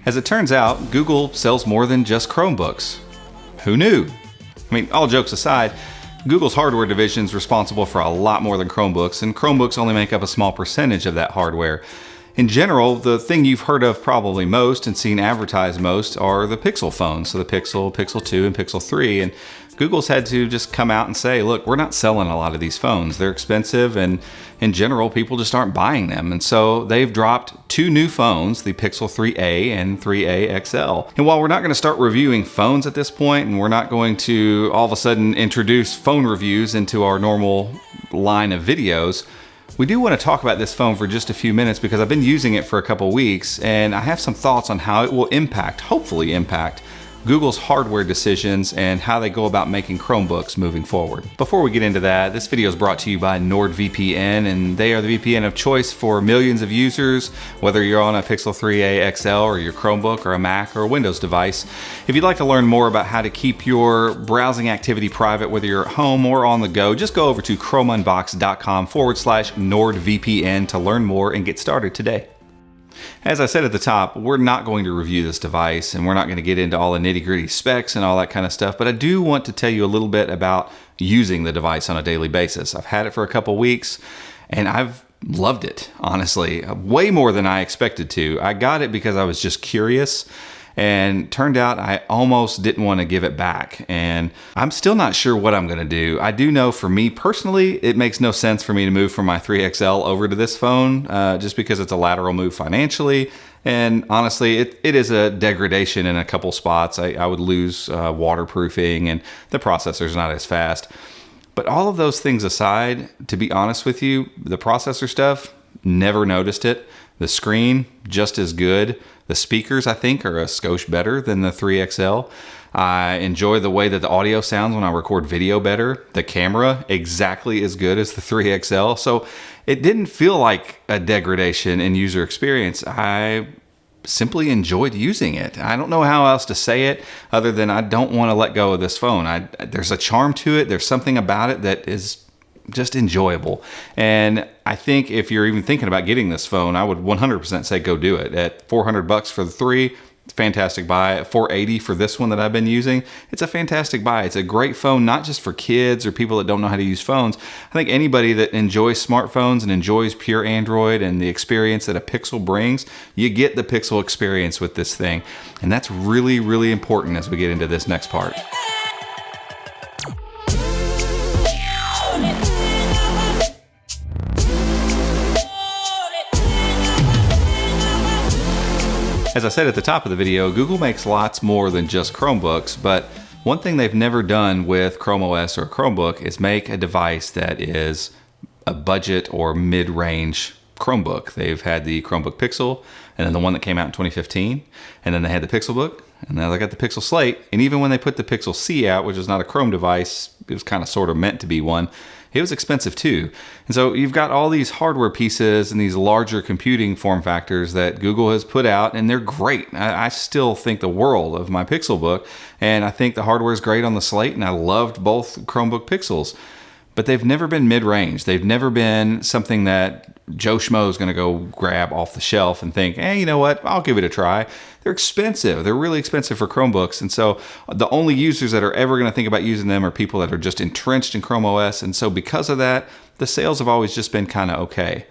As it turns out, Google sells more than just Chromebooks. Who knew? I mean, all jokes aside, Google's hardware division is responsible for a lot more than Chromebooks, and Chromebooks only make up a small percentage of that hardware. In general, the thing you've heard of probably most and seen advertised most are the Pixel phones. So the Pixel, Pixel 2, and Pixel 3. And Google's had to just come out and say, look, we're not selling a lot of these phones. They're expensive, and in general, people just aren't buying them. And so they've dropped two new phones, the Pixel 3a and 3a XL. And while we're not going to start reviewing phones at this point, and we're not going to all of a sudden introduce phone reviews into our normal line of videos, we do want to talk about this phone for just a few minutes because I've been using it for a couple weeks and I have some thoughts on how it will hopefully impact Google's hardware decisions and how they go about making Chromebooks moving forward. Before we get into that, this video is brought to you by NordVPN, and they are the VPN of choice for millions of users, whether you're on a Pixel 3a XL or your Chromebook or a Mac or a Windows device. If you'd like to learn more about how to keep your browsing activity private, whether you're at home or on the go, just go over to chromeunbox.com/NordVPN to learn more and get started today. As I said at the top, we're not going to review this device and we're not going to get into all the nitty-gritty specs and all that kind of stuff, but I do want to tell you a little bit about using the device on a daily basis. I've had it for a couple weeks and I've loved it, honestly, way more than I expected to. I got it because I was just curious, and turned out I almost didn't want to give it back. And I'm still not sure what I'm going to do. I do know for me personally, it makes no sense for me to move from my 3XL over to this phone just because it's a lateral move financially. And honestly, it is a degradation in a couple spots. I would lose waterproofing and the processor's not as fast. But all of those things aside, to be honest with you, the processor stuff, never noticed it. The screen, just as good. The speakers, I think, are a skosh better than the 3XL. I enjoy the way that the audio sounds when I record video better. The camera, exactly as good as the 3XL. So it didn't feel like a degradation in user experience. I simply enjoyed using it. I don't know how else to say it other than I don't want to let go of this phone. There's a charm to it. There's something about it that is just enjoyable. And I think if you're even thinking about getting this phone, I would 100% say go do it. At $400 for the 3, fantastic buy. At $480 for this one that I've been using, it's a fantastic buy. It's a great phone, not just for kids or people that don't know how to use phones. I think anybody that enjoys smartphones and enjoys pure Android and the experience that a Pixel brings, you get the Pixel experience with this thing. And that's really, really important as we get into this next part. As I said at the top of the video, Google makes lots more than just Chromebooks, but one thing they've never done with Chrome OS or Chromebook is make a device that is a budget or mid-range Chromebook. They've had the Chromebook Pixel, and then the one that came out in 2015, and then they had the Pixelbook, and now they got the Pixel Slate, and even when they put the Pixel C out, which is not a Chrome device, it was kind of sort of meant to be one, it was expensive too. And so you've got all these hardware pieces and these larger computing form factors that Google has put out, and they're great. I still think the world of my Pixelbook, and I think the hardware is great on the Slate, and I loved both Chromebook Pixels. But they've never been mid-range. They've never been something that Joe Schmo is going to go grab off the shelf and think, hey, you know what, I'll give it a try. They're expensive. They're really expensive for Chromebooks. And so the only users that are ever going to think about using them are people that are just entrenched in Chrome OS. And so because of that, the sales have always just been kind of okay.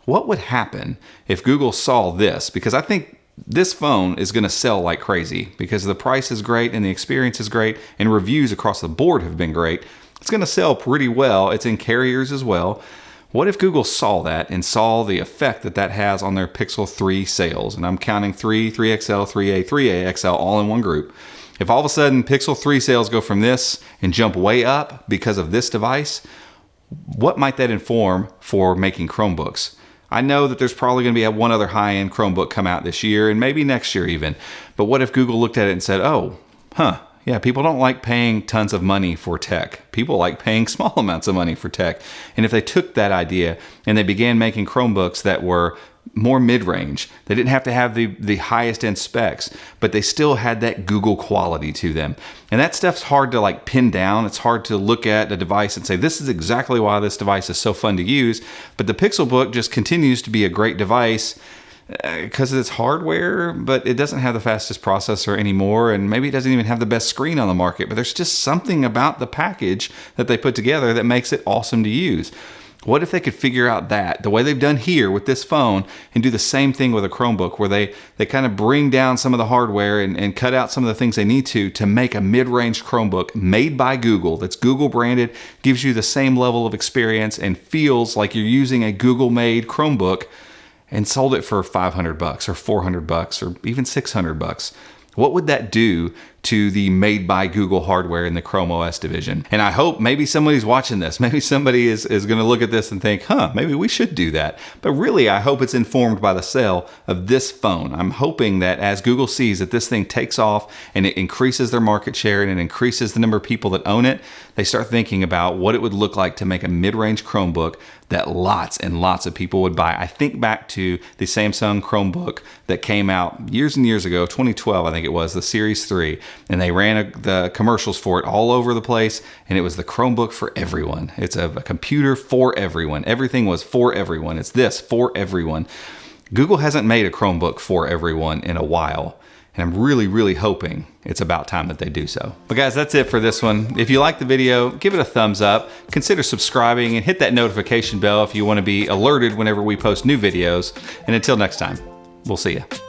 What would happen if Google saw this? Because I think this phone is going to sell like crazy because the price is great and the experience is great and reviews across the board have been great. It's going to sell pretty well. It's in carriers as well. What if Google saw that and saw the effect that that has on their Pixel 3 sales? And I'm counting 3, 3XL, 3A, 3A XL all in one group. If all of a sudden Pixel 3 sales go from this and jump way up because of this device, what might that inform for making Chromebooks? I know that there's probably going to be one other high-end Chromebook come out this year and maybe next year even. But what if Google looked at it and said, oh, yeah, people don't like paying tons of money for tech. People like paying small amounts of money for tech. And if they took that idea and they began making Chromebooks that were more mid-range, they didn't have to have the highest end specs, but they still had that Google quality to them. And that stuff's hard to like pin down. It's hard to look at a device and say, this is exactly why this device is so fun to use. But the Pixelbook just continues to be a great device. because it's hardware, but it doesn't have the fastest processor anymore, and maybe it doesn't even have the best screen on the market, but there's just something about the package that they put together that makes it awesome to use. What if they could figure out that, the way they've done here with this phone, and do the same thing with a Chromebook, where they kind of bring down some of the hardware and cut out some of the things they need to make a mid-range Chromebook made by Google, that's Google branded, gives you the same level of experience, and feels like you're using a Google-made Chromebook, and sold it for $500 or $400 or even $600. What would that do to the made by Google hardware in the Chrome OS division? And I hope maybe somebody's watching this. Maybe somebody is going to look at this and think, maybe we should do that. But really, I hope it's informed by the sale of this phone. I'm hoping that as Google sees that this thing takes off and it increases their market share and it increases the number of people that own it, they start thinking about what it would look like to make a mid-range Chromebook that lots and lots of people would buy. I think back to the Samsung Chromebook that came out years and years ago, 2012, I think it was, the Series 3. And they ran the commercials for it all over the place. And it was the Chromebook for everyone. It's a computer for everyone. Everything was for everyone. It's this for everyone. Google hasn't made a Chromebook for everyone in a while. And I'm really, really hoping it's about time that they do so. But guys, that's it for this one. If you like the video, give it a thumbs up. Consider subscribing and hit that notification bell if you want to be alerted whenever we post new videos. And until next time, we'll see you.